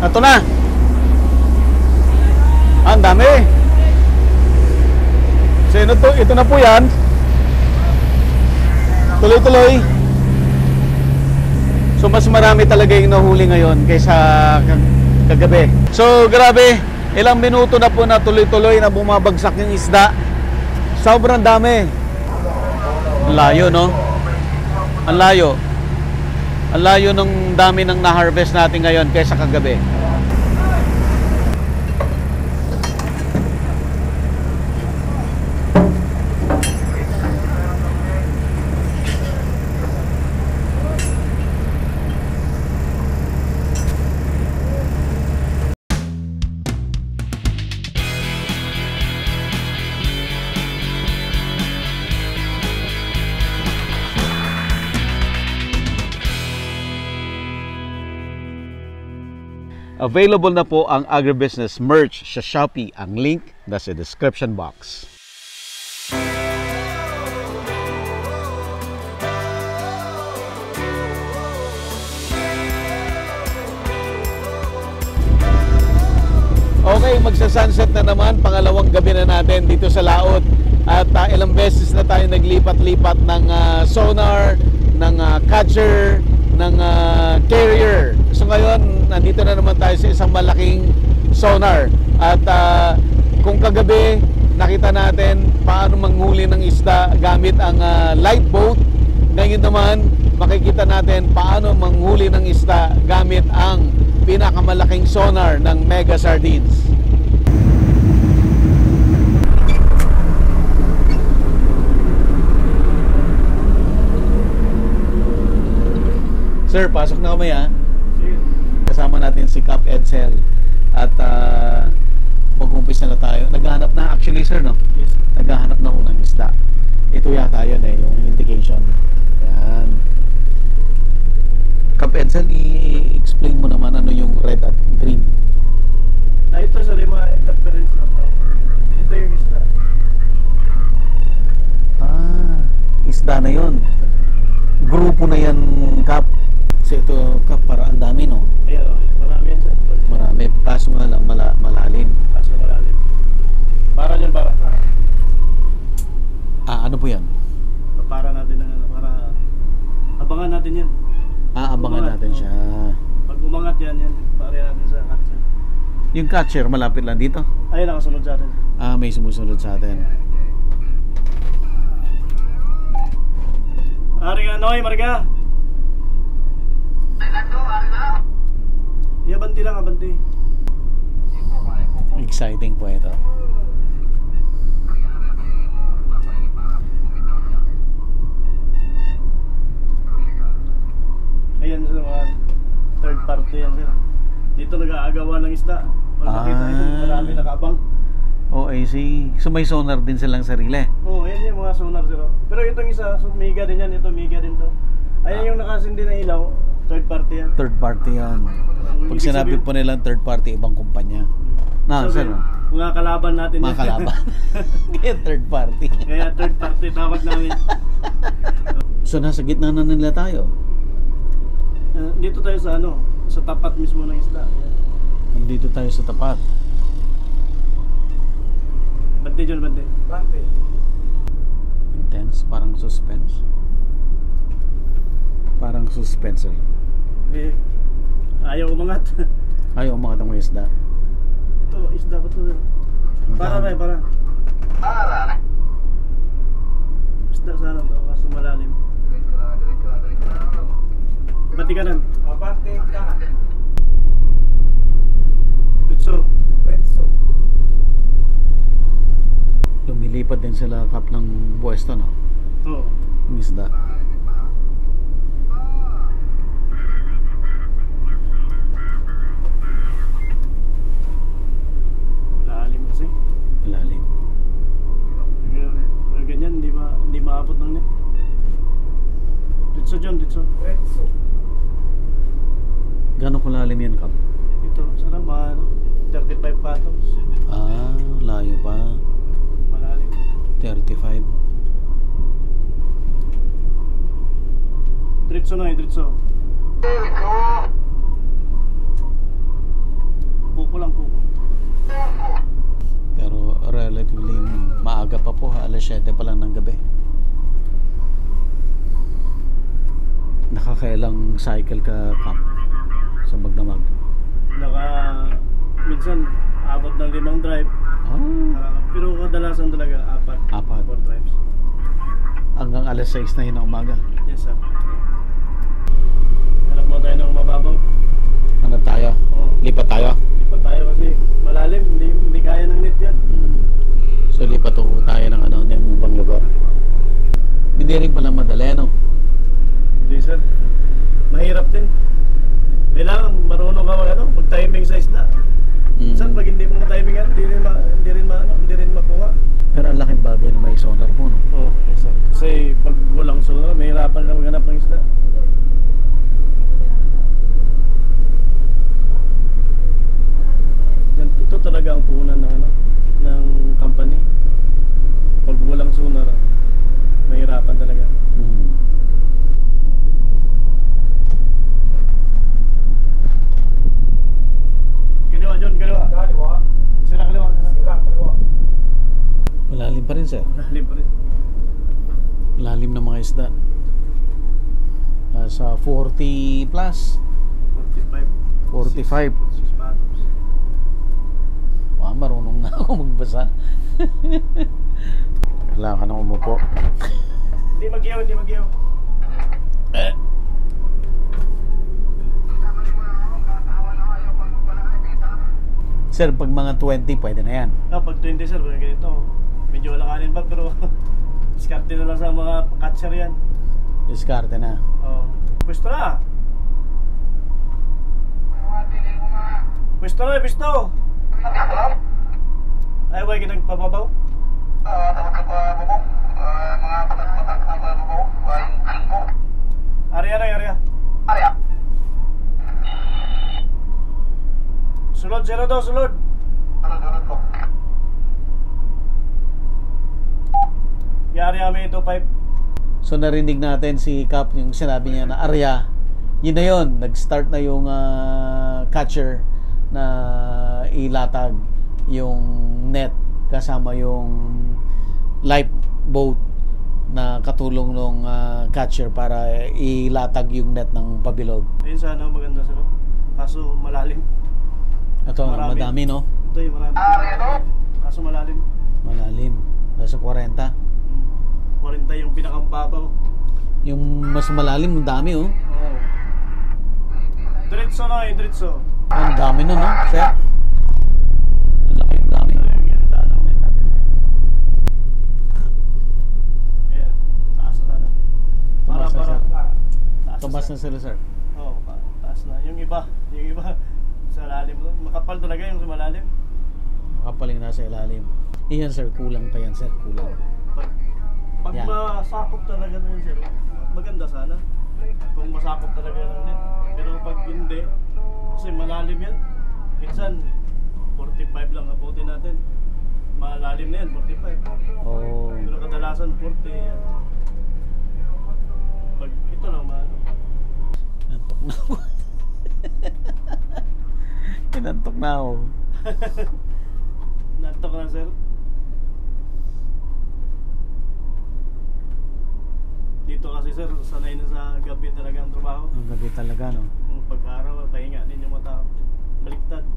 Ito na. Ang dami. Sino to? Ito na po yan. Tuloy-tuloy. So mas marami talaga yung nahuli ngayon kaysa kagabi. So grabe, ilang minuto na po na tuloy-tuloy na bumabagsak yung isda. Sobrang dami. Ang layo, no? Ang layo. Ang layo ng dami ng na-harvest natin ngayon kaysa kagabi. Available na po ang agribusiness merch sa Shopee. Ang link nasa description box. Okay, magsa-sunset na naman. Pangalawang gabi na natin dito sa Laot. At ilang beses na tayo naglipat-lipat ng sonar, ng catcher, ng carrier. So ngayon, nandito na naman tayo sa isang malaking sonar. At kung kagabi, nakita natin paano manghuli ng isda gamit ang light boat. Ngayon naman, makikita natin paano manghuli ng isda gamit ang pinakamalaking sonar ng Mega Sardines. Sir, pasok na kami ha. Kasama natin si Cap Edsel. At mag-umpisa na tayo. Naghahanap na actually sir, no? Yes. Naghahanap na unang isda. Ito yata yun eh, yung indication. Yan. Cap Edsel, i-explain mo naman ano yung red at green. Ito sa lima interference na ito. Ito yung isda. Isda na yun. Grupo na yan, Cap. So ito, Cap, para ang dami, no? Ayan, marami yan sir. Marami. Kaso nga lang, malalim. Kaso malalim. Para dyan, para. Ano po yan? Para natin ng ano, para abangan natin yan. Abangan natin siya. Pag umangat yan, pare natin sa catcher. Yung catcher, malapit lang dito? Ayun, nakasunod sa atin. May sumusunod sa atin. Ariga, Noy, Marga. Abanti lang, abanti. Exciting po ito. Ayan sir, mga third party yan sir. Dito nag-aagawan ng isda. Pag nakita ito, marami nakabang. I see. So may sonar din silang sarili? Ayan yung mga sonar sir. Pero itong isa, so miga din yan, ito miga din to. Ayan yung nakasindi na ilaw, third party yan. Third party yan. Pag sinabi po nilang third party, ibang kumpanya. Sir, mga kalaban natin. Mga kalaban. Kaya third party. Kaya third party tawag namin. So nasa gitna na nila tayo? Dito tayo sa sa tapat mismo ng isda. Nandito tayo sa tapat. Bante dyan, bante. Bante. Intense, parang suspense. Parang suspense eh. Ayaw umangat. Ayaw umangat ang isda. Ito, isda ba ito? Para. Isda sana ito, kaso malalim. Bati ka nan? Bati ka. Pitso. Lumilipad din sila Cap ng buwesto, no? Oo. Yung isda. Malalim kasi. Malalim. Ganyan, hindi maabot ng net. Ditso dyan, ditso. Gano'ng kalalim yan, Cap? Ito, sana mga 35 fathoms. Layo pa. Malalim. 35. Ditso na, ditso. cycle ka camp sa magdamag? Minsan abot ng 5 drive. Pero kadalasan talaga 4 drives. Hanggang alas 6 na yun ng umaga. Yes sir. Hanap mo tayo ng mababaw. Ano tayo? Lipat tayo? Lipat tayo kasi malalim, hindi kaya ng net yan. So lipat tayo ng ng ibang lugar. Hindi rin pala madali, ano? Hindi sir. Mahirap din. Kailangan marunong ka mag-timing sa isda. Minsan pag hindi mo ma-timingan, hindi rin makuha. Pero ang laking bagay na may sonar po, no? Oo, yes sir. Kasi pag walang sonar, mahirapan ka maghanap ng isda. Ito talaga ang puhunan ng company. Pag walang sonar, mahirapan talaga. Kaliwa, John, kaliwa. Sira kaliwa. Malalim pa rin, sir. Malalim pa rin. Malalim ng mga isda. Sa 40 plus. 45. 6 bottoms. Marunong na ako magbasa. Kailangan ka nang umupo. Hindi mag-iyaw. Sir, pag mga 20, pwede na yan. Pag 20 sir, ganito. Medyo alanganin pa pero diskarte na lang sa mga catcher yan. Diskarte na. Pwesto na! Pwesto. Ay, why nagpababaw? Area. Sulod, 0 daw, sulod. Yari kami 2-5. So narinig natin si Cap yung sinabi niya na area. Yun na yun, nag-start na yung catcher na ilatag yung net kasama yung lifeboat na katulong ng catcher para ilatag yung net ng pabilog. Ayun sana maganda sir. Kaso malalim. Ito, madami, no? Ito yung marami. Kaso malalim. Malalim. Nasa 40. 40 yung pinakababaw. Yung mas malalim, ang dami, oh. Oo. Diretso na, diretso. Ang dami nun, no? Sir? Ang laki, ang dami. Ayan, taas na sana. Tumas na sila, sir. Oo, taas na. Yung iba sa lalim. Makapal talaga yung sa malalim. Makapaling nasa ilalim. Iyan, sir. Kulang pa yan, sir. Kulang. Pag yan. Masakop talaga na yun, sir, maganda sana. Kung masakop talaga ng net. Pero pag hindi, kasi malalim yan. Minsan, 45 lang aputin natin. Malalim na yan, 45. Oh. Pero kadalasan, 40 yan. Pag ito lang, Nantok na ako. Pinantok na ako. Nantok na, sir. Dito kasi sir, sanay na sa gabi talaga ang trabaho. Ang gabi talaga, no? Pag-araw, pahinga din yung mga tao. Baliktad.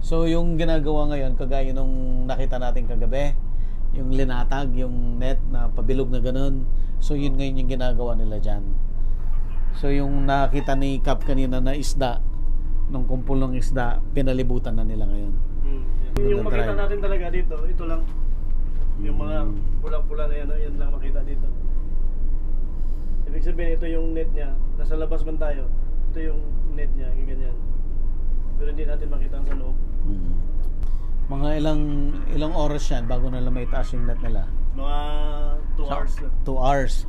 So yung ginagawa ngayon, kagaya nung nakita natin kagabi, yung linatag, yung net na pabilog na ganun. So yun ngayon yung ginagawa nila dyan. So yung nakita ni Cap kanina na isda, nung kumpul ng isda, pinalibutan na nila ngayon. Yung makita natin talaga dito, ito lang. Yung mga pula-pula na yan lang makita dito. Ibig sabihin, ito yung net niya. Nasa labas man tayo. Ito yung net niya, ganyan. Pero hindi natin makita sa loob. Mga ilang oras yan bago nila may taas yung net nila? Mga 2 hours. 2 hours.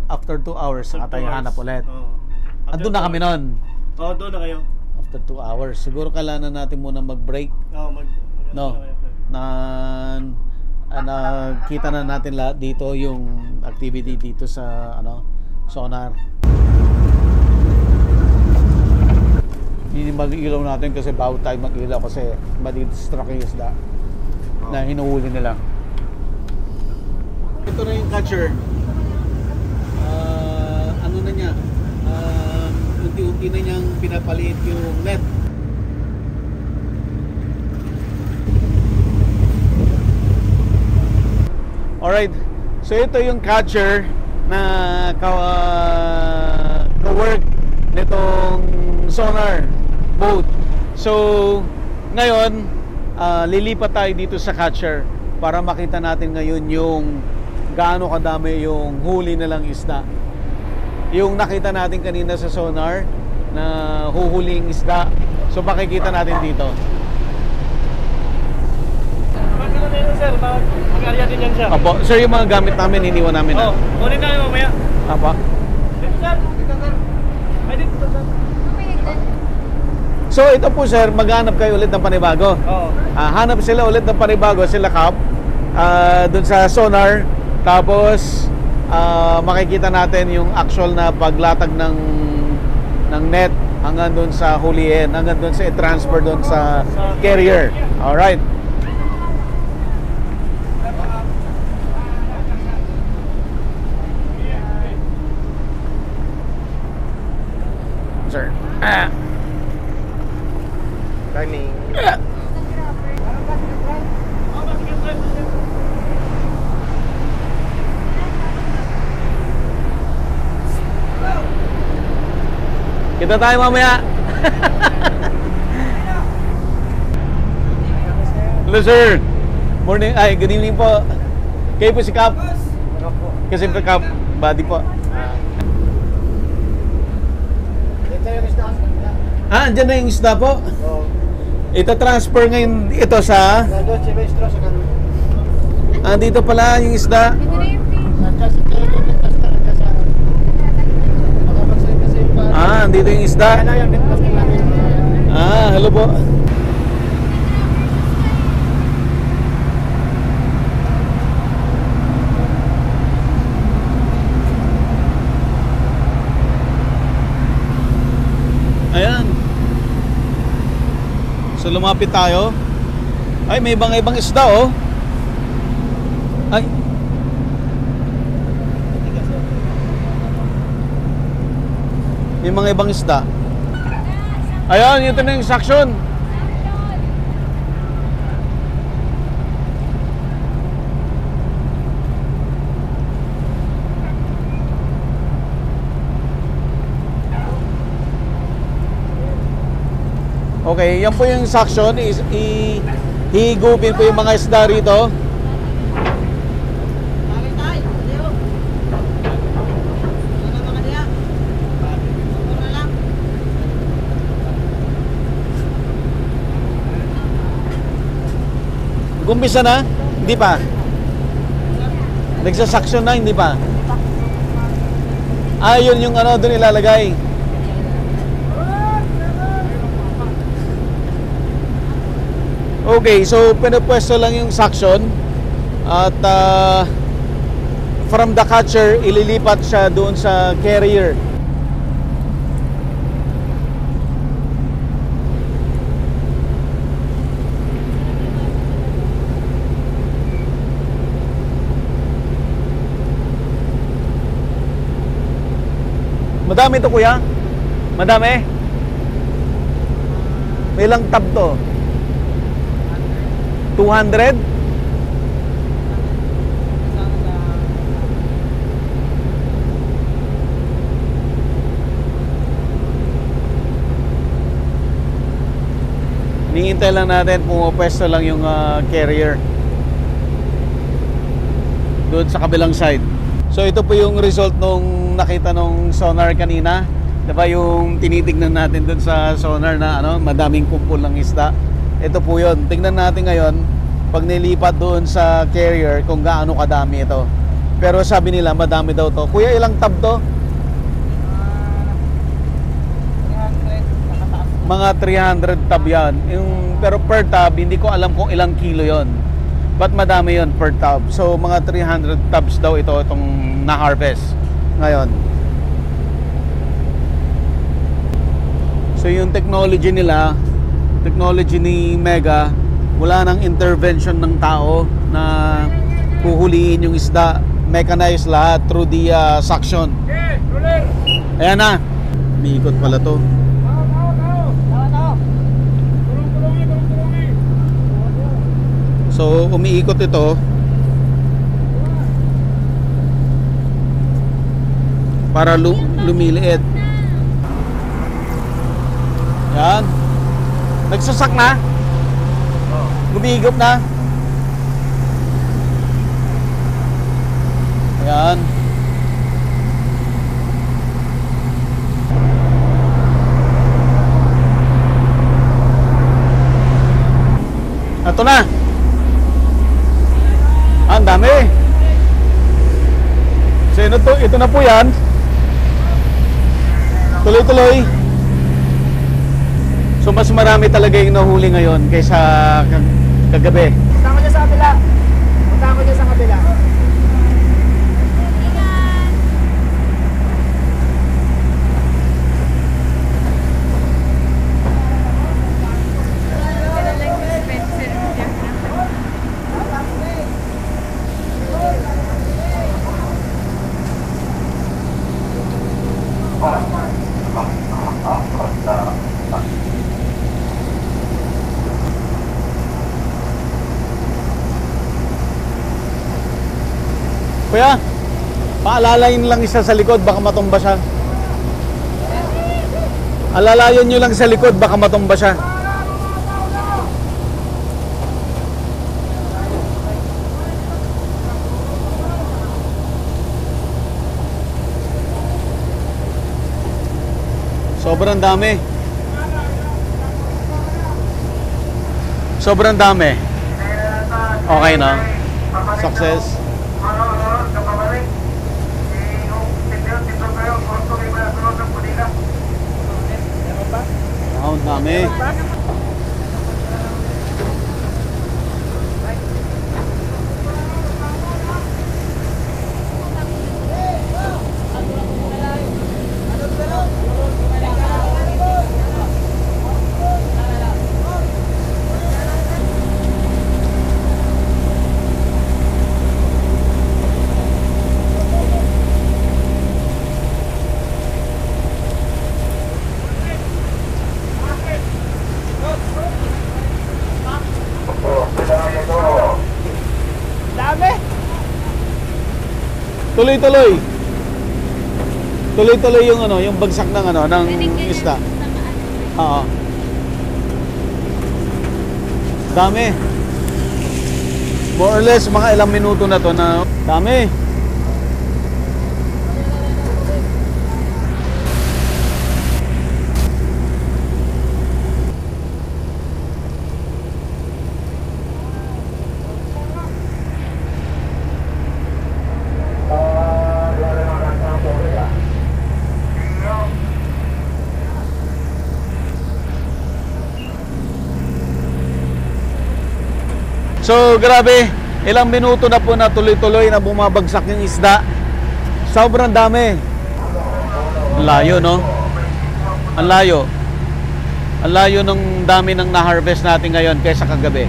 After 2 hours, saka tayo hanap ulit. Andun na kami nun. Oo, doon na kayo. After 2 hours. Siguro kailangan natin muna mag-break. Oo, no. Nakita na natin lahat dito yung activity dito sa sonar. Hindi mag-ilaw natin kasi bawal tayo mag-ilaw kasi madidistract yung isda na hinuhuli nila. Ito na yung catcher. Ano na niya? unti-unti na niyang pinapalit yung net. Alright, so ito yung catcher na ka-work nitong sonar boat. So ngayon lilipat tayo dito sa catcher para makita natin ngayon yung gaano kadami yung huli nilang isda. Yung nakita natin kanina sa sonar na huhuling isda, so makikita natin dito. Sir, mag-area din yan siya. Apo, sir, yung mga gamit namin iniwan namin. Oo, kunin na yung mamaya. Apa? Dito sir, dito sir. May dito sir. So ito po sir, maghanap kayo ulit ng panibago. Oo. Hanap sila ulit ng panibago, sila Kap, dun sa sonar. Tapos makikita natin yung actual na paglatag ng net hanggang dun sa hulihin, hanggang dun sa i-transfer dun sa carrier. Alright. Sir. Timing. Kita tayo mamaya. Hello sir. Morning. Ay, good evening po. Kayo po si Kap? Kasi po Kap. Body po. Andyan na yung isda po. Ito transfer ngayon ito sa... dito pala yung isda. Dito yung isda. Hello po. Ayan. So lumapit tayo. Ay, may ibang isda oh. Ay. May mga ibang isda. Ayan, ito na yung suction. Okay, yan po yung suction. Hihigupin po yung mga isda rito. Gumpisa na? Hindi pa. Nagsa-suction na, hindi pa. Yun yung ano doon ilalagay. Okay, so pinapwesto lang yung suction at from the catcher ililipat siya doon sa carrier. Madami to kuya? Madami? May ilang tab to? 200? Hinihintay lang natin, pumapwesto lang yung carrier doon sa kabilang side. So ito po yung result nung nakita nung sonar kanina. Diba yung tinitignan natin doon sa sonar na madaming kumpul ng isda. Ito po yun. Tingnan natin ngayon pag nilipat doon sa carrier kung gaano kadami ito. Pero sabi nila madami daw to. Kuya, ilang tab to? Mga 300 tab yan. Pero per tab, hindi ko alam kung ilang kilo yon. But madami yon per tab. So mga 300 tabs daw itong na-harvest ngayon. So yung technology nila, technology ni Mega, wala nang intervention ng tao na huhulihin yung isda. Mechanized lahat through the suction. Ayan na. Umiikot pala to. So umiikot ito para lumiliit. Yan. Nagsasak na? Gumigop na? Ayan. Ito na. Ang dami. So ito na po yan. Tuloy-tuloy. So mas marami talaga yung nahuli ngayon kaysa kagabi. Punta ko dyan sa kabila. Punta ko dyan sa kabila. Kuya, paalalayin lang isa sa likod, baka matumba siya. Alalayan nyo lang sa likod, baka matumba siya. Sobrang dami. Sobrang dami. Okay na. Success. Ang dami. Tuloy-tuloy. Tuloy-tuloy yung ano, yung bagsak ng ano, ng isda. Oo. Dami. More or less mga ilang minuto na to na dami. So grabe, ilang minuto na po na tuloy-tuloy na bumabagsak yung isda. Sobrang dami. Ang layo, no? Ang layo. Ang layo ng dami ng na-harvest natin ngayon kaysa kagabi.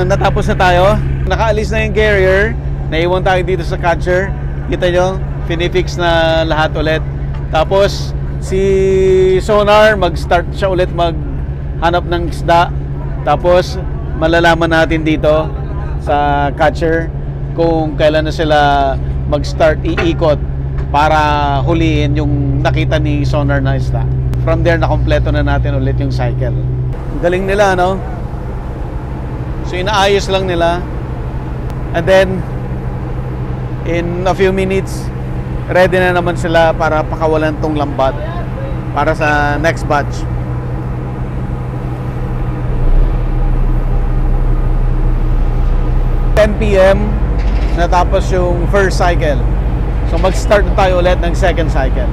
Natapos na tayo. Nakaalis na yung carrier. Naiwan tayo dito sa catcher. Kita nyo, finifix na lahat ulit. Tapos si sonar, mag-start siya ulit maghanap ng isda. Tapos malalaman natin dito sa catcher kung kailan na sila mag-start iikot para huliin yung nakita ni sonar na isda. From there, nakompleto na natin ulit yung cycle. Galing nila, no? So inaayos lang nila. And then in a few minutes ready na naman sila para pakawalan tong lambat para sa next batch. 10 PM natapos yung first cycle. So mag-start na tayo ulit ng second cycle.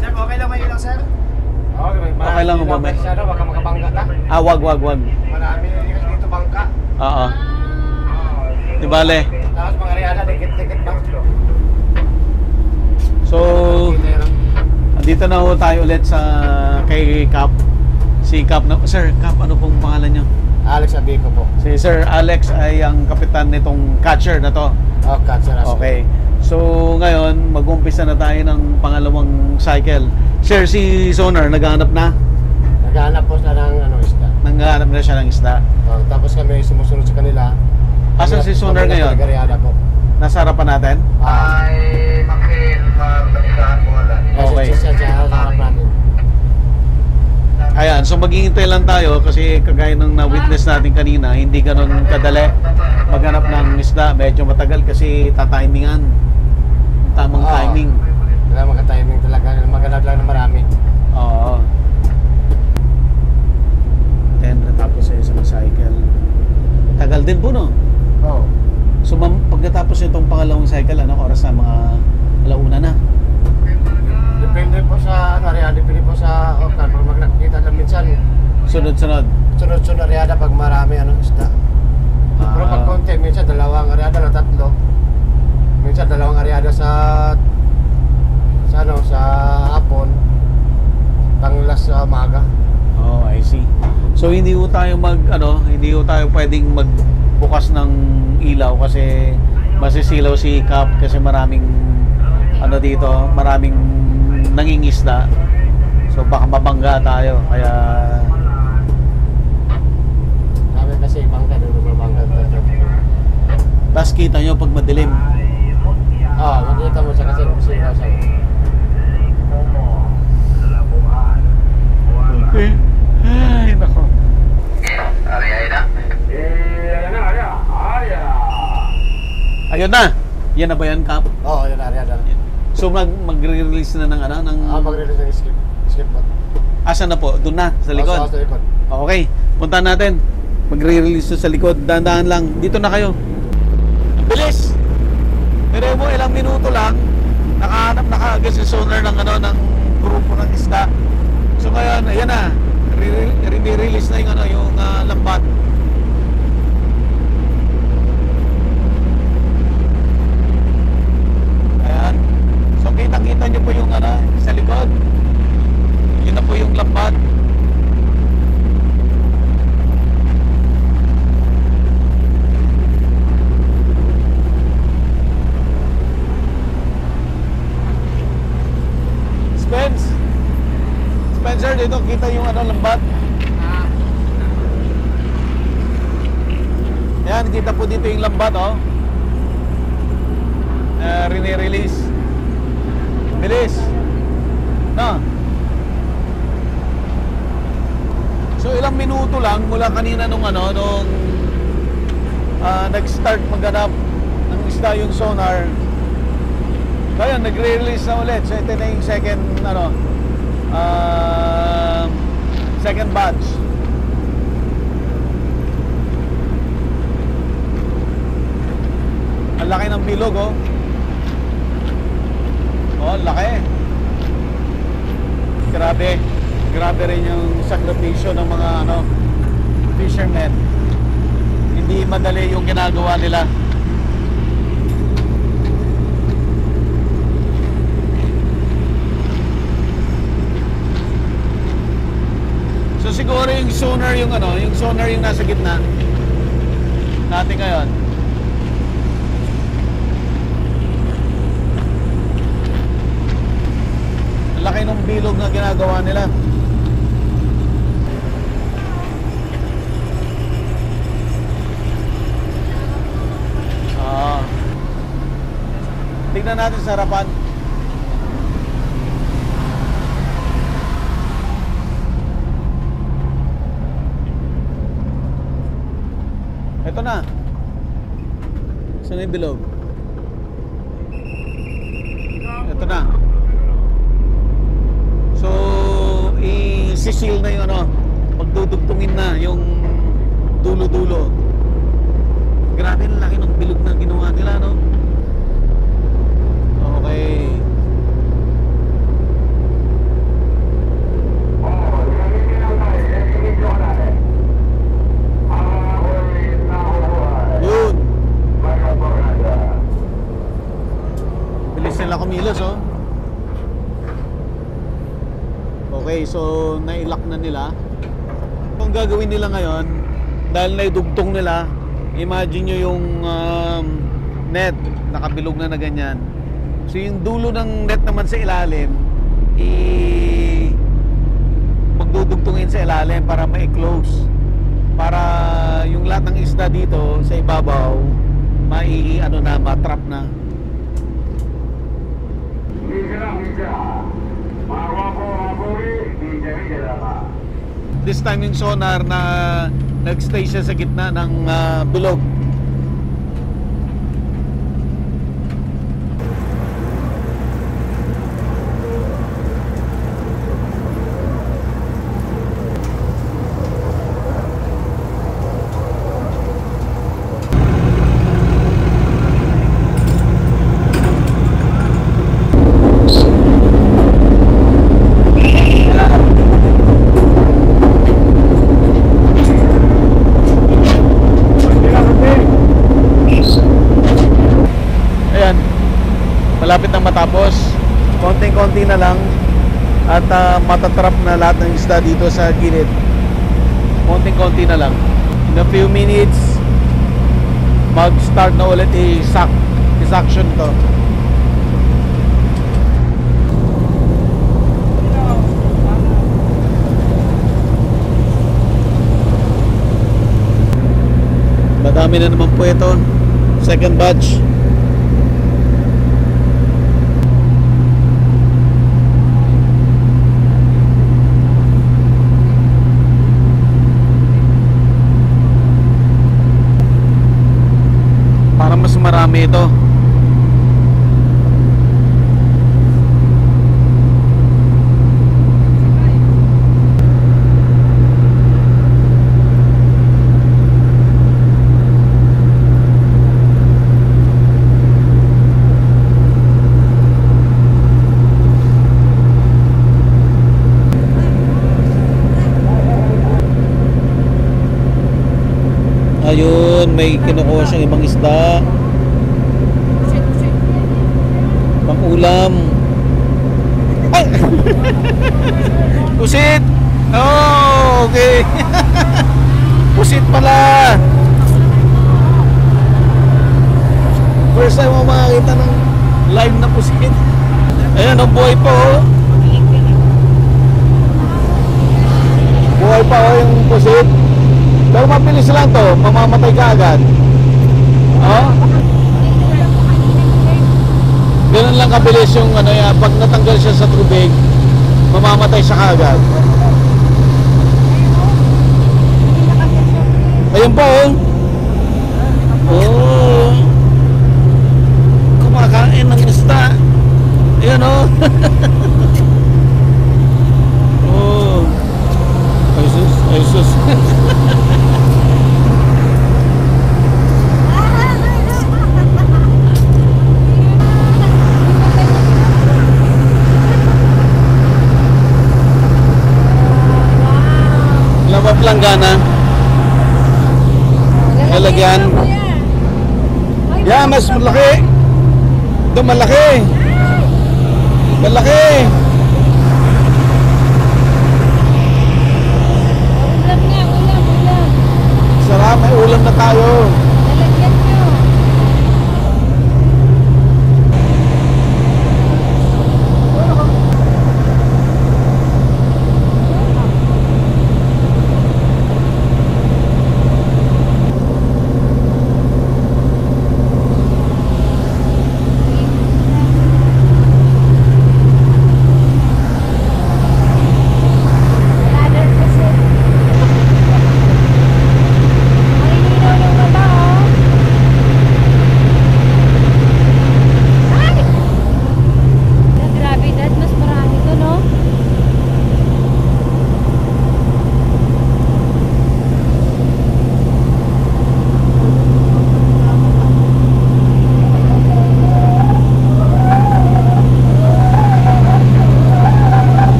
Sir, okay lang kayo lang, sir? Okay lang ba, may? wag. Marami kasi dito bangka. Oo. Di bale. Tapos mga riada, dikit-dikit bang. So, andito na ho tayo ulit sa kay Cap. Si Cap na, Sir, Cap, ano pong pangalan nyo? Alex Abico po. Si Sir Alex ay ang kapitan nitong catcher na to. Oh, catcher. Okay. So, ngayon, mag-umpisa na tayo ng pangalawang cycle. Sir, si Sonar, naghahanap na? Naghahanap po sila ng isda. Naghahanap na siya ng isda. Oh, tapos kami sumusunod sa kanila. Asan si Sonar ngayon? Riada po. Nasa harapan natin? Ay, Okay. Siya harap natin. Ayan, so maghihintay lang tayo kasi kagaya ng na-witness natin kanina, hindi ganun kadali maghanap ng isda. Medyo matagal kasi tatimingan. Tamang Oo. timing. Wala maka-timing talaga. Maghanap lang na marami. Oo. Then natapos sa isang cycle. Tagal din po, no? Oo. So pagkatapos itong pangalawang cycle, anong oras na? Mga alauna na? Depende po sa riada, depende po sa okan. Pag nakikita lang minsan, Sunod-sunod. sunod-sunod riada pag marami isda. Pero pag konti, minsan dalawang riada na tatlo. Minsan dalawang riada sa hapon. Panglas sa umaga. Oh, I see. So hindi ho tayo hindi ho tayo pwedeng magbukas ng ilaw kasi masisilaw si Cap kasi maraming maraming nangingisda. So baka mabangga tayo. Kaya Sabi kasi bangka, bangka. tas kita nyo pag madilim. Makikita mo siya kasi siya. Okay. Ay, nako. Ayun na. Yan na ba yan, Cap? Oo, yun riada. So mag-release na ng ng Mag-release ng skip bot. asa na po? Doon na sa likod. Sa likod. Okay, punta natin. Magre-release sa likod. Dahan-dahan lang. Dito na kayo. Ang bilis! Pero mo, ilang minuto lang, nakahanap na kaagad si Sonar ng ng grupo ng isda. So ngayon, ayan na. Release na yung lambat. Ayan. So kita-kita nyo po yung sa likod. Yun na po yung lambat. Spencer, dito kita yung lambat. Yan, kita po dito yung lambat, oh. Release. Bilis. No. So ilang minuto lang mula kanina nung nag-start maghanap ng isda yung Sonar. Kaya nagre-release na ulit. So ito na yung second batch. Ang laki ng bilog, oh. Oh, ang laki. Grabe rin yung sakripisyo ng mga fishermen. Hindi madali yung ginagawa nila. So siguro yung sonar yung nasa gitna natin ngayon. Ang laki ng bilog na ginagawa nila. Tignan natin sa harapan. Ito na. Saan na yung bilog? Ito na. So, i-seal na yung magdudugtungin na yung dulo-dulo. Grabe ang laki ng bilog na ginawa nila, no? Okay. Okay, so nailak na nila. Kung gagawin nila ngayon, dahil naidugtong nila, imagine nyo yung net, nakabilog na ganyan. So yung dulo ng net naman sa ilalim, magdudugtungin sa ilalim para ma-close. Para yung lahat ng isda dito sa ibabaw, matrap na. This time yung sonar na nagstay siya sa gitna ng bilog. Malapit nang matapos, konting-konti na lang at matatrap na lahat ng isda dito sa gilid. Konting-konti na lang. In a few minutes, mag-start na ulit i-suction to. Madami na naman po ito. Second batch. Mas marami ito. Ayun, may kinukuha siyang ibang isda. Pang-ulam. Ay! Pusit! Oh, okay. Pusit pala. First time mo makakita ng live na pusit. Ayan, ang buhay pa oh. Buhay pa oh yung pusit. Pero mabilis lang to, mamamatay ka agad. Oh? Ganun lang kabilis yung pag natanggal siya sa tubig, mamamatay siya kaagad. Ayun po oh. Oh. Kumakain ng isda. Ayun oh. Oh. Ay sus, ay sus. Langgana. Lalagyan. Yeah, mas malaki. Ito malaki. Malaki. Ulam nga, ulam. Sarap, may ulam na tayo. Lalagyan nyo.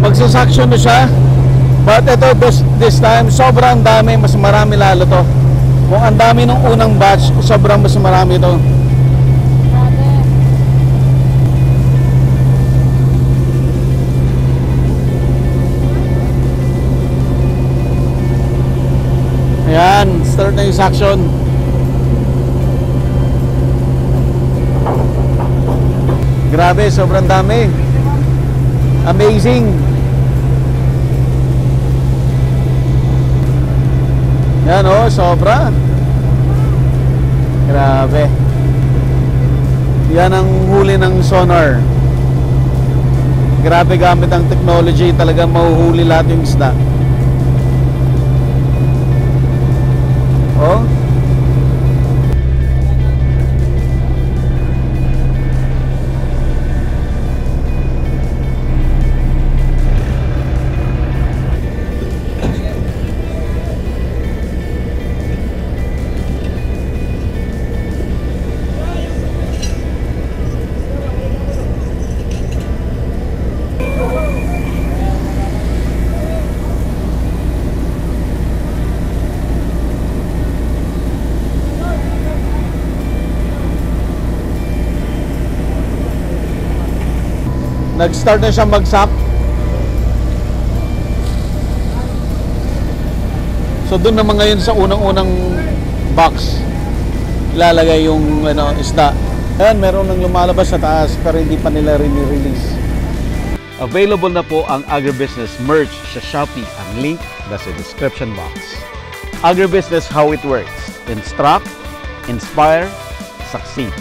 Magsusuction na siya. But ito this time sobrang dami, mas marami lalo to. Kung ang dami nung unang batch, sobrang mas marami to. Ayan, start na yung suction. Grabe, sobrang dami. Amazing. Yan oh, sobra. Grabe. Yan ang huli ng sonar. Grabe, gamit ang technology, talagang mahuhuli lahat yung isda. Oh. Nag-start na siyang bagsak. So doon naman ngayon sa unang-unang box ilalagay yung isda. Ayan, meron nang lumalabas sa taas pero hindi pa nila rin-release. Available na po ang Agribusiness merch sa Shopee. Ang link nasa description box. Agribusiness, how it works. Instruct, inspire, succeed.